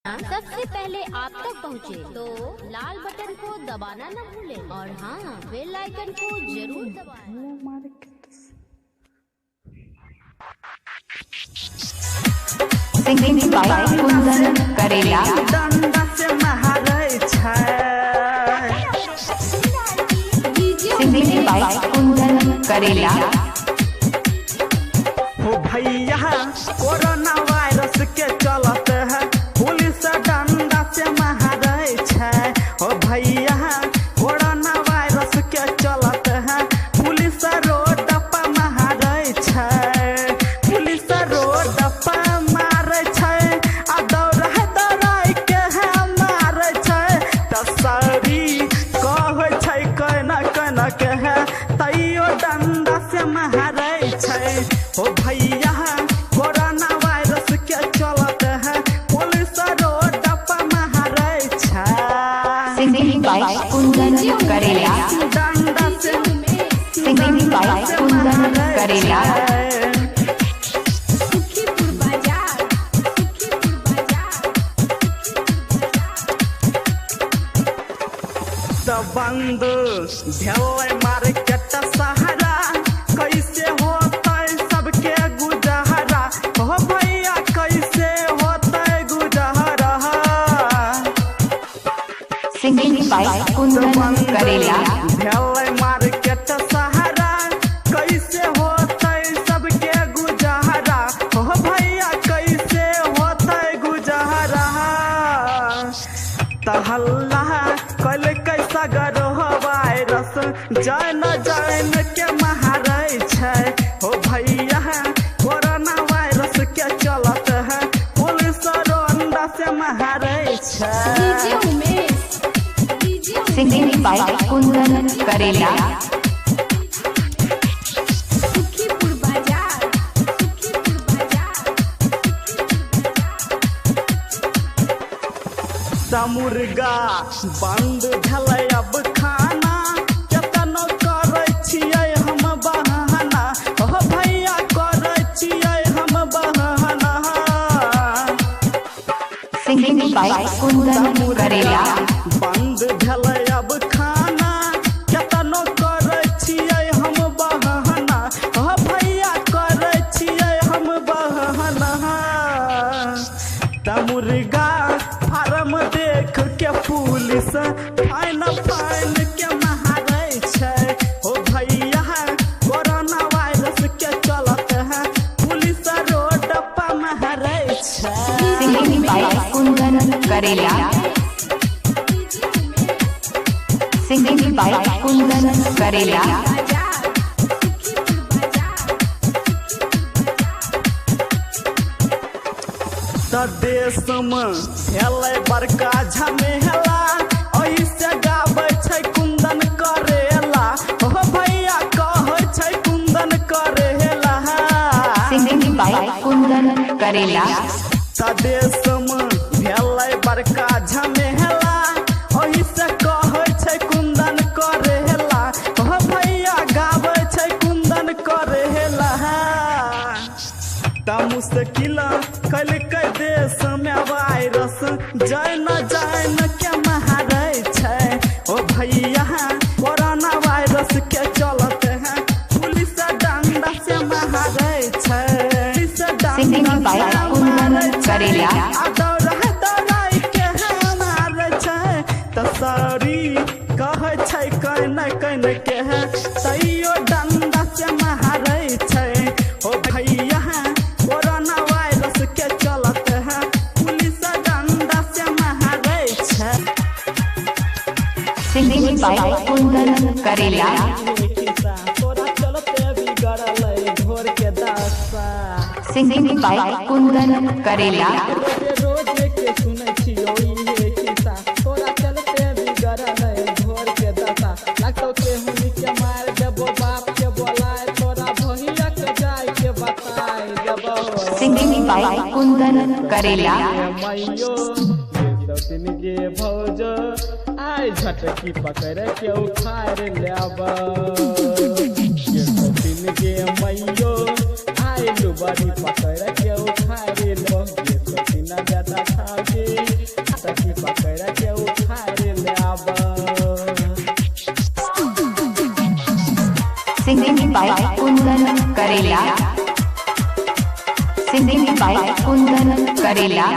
सबसे पहले आप तक पहुँचे तो लाल बटन को दबाना न भूलें और हाँ बेल आइकन को जरूर दबाएं। सिंगिंग बाय कुंदन करेला सिंगिंग बाय कुंदन करेला। हो भैया कोरोना वायरस के चलत है पुलिस डंडा से मारे छै। हो भैया कोरोना वायरस के चलत है पुलिस रोड पर मारे छै। पुलिस रोड पर मारे छै आ दौड़ाई के है मारे छै। तसरी कहै छै कना कना के है तैयो डंडा से मारे छै। हो भैया कोरोना वायरस के चलत है पुलिस रोड पर मारे छै। सिंगिंग बाय कुंदन करेला डंडा से सिंगिंग बाय कुंदन करेला। बंद भेलै मार्केट सहारा कैसे होतै सबके गुजारा। हो भैया कैसे होतै गुजारा। सिंगिंग बाय कुंदन करेला भेलै मार्केट सहारा कैसे होतै सबके गुजारा। हो भैया कैसे होतै गुजारा। तहल्ला कल कैसा गरो वायरस जान जान के मारे छै। हो भैया कोरोना वायरस के चलत है पुलिस रोंडा से मारे छै। सिंगिंग बाय कुंदन करेला। मुर्गा बंद भेलै अब खाना केतनो करै छियै हम बहाना। हो भैया करै छियै हम बहाना। सिंगिंग बाय कुंदन करेला बंद भेलै अब खाना केतनो करै छियै हम बहाना। हो भैया करै छियै हम बहाना। मुर्गा फार्म देख के पुलिस फाइन फाइन के मारे छै। हो भैया कोरोना वायरस के चलत है पुलिस रोड पर मारे छै। सिंगिंग बाय कुंदन करेला सिंगिंग बाय कुंदन करेला। देश में भेलै बड़का झमेला ऐसे गाबै छै कुंदन करेला। हो भैया कहै छै कुंदन करेला। सिंगिंग बाय कुंदन करेला। देश में भेलै बड़का झमेला ऐसे कहै छै कुंदन करेला। हो भैया गाबै छै कुंदन करेला। मुश्किल कलकै देश में वायरस जान जान के मारे छै। ओ भैया कोरोना वायरस के चलत है पुलिस डंडा से मारे छै। सिंगिंग बाय कुंदन करेला। दौड़ाई के है मारे छै। तसरी कहै छै कन कन के है तैयो डंडा से मारे छै। ओ भैया कोरोना वायरस के चलत है पुलिस डंडा से मारे छै। सिंगिंग बाय कुंदन करेला तोरा चलते बिगड़लै घोर के दासा। सिंगिंग बाय कुंदन करेला। रोज के सुनै छियो इहे खिस्सा तोरा चलते बिगड़लै घोर के दासा। लगतौ के हुनी के मार देबो बाप के बोलाय तोरा भैया के जाय के बताय देबो। सिंगिंग बाय कुंदन करेला। मैयो दिन के भौज आय झटकी पकड़ के उखाड़ लेब। दिन के मैयो आय लुबरी पकड़ के उखाड़ लेब। ज्यादा खाओ बाई कुंदन करेला, सिंगिंग बाई कुंदन करेला।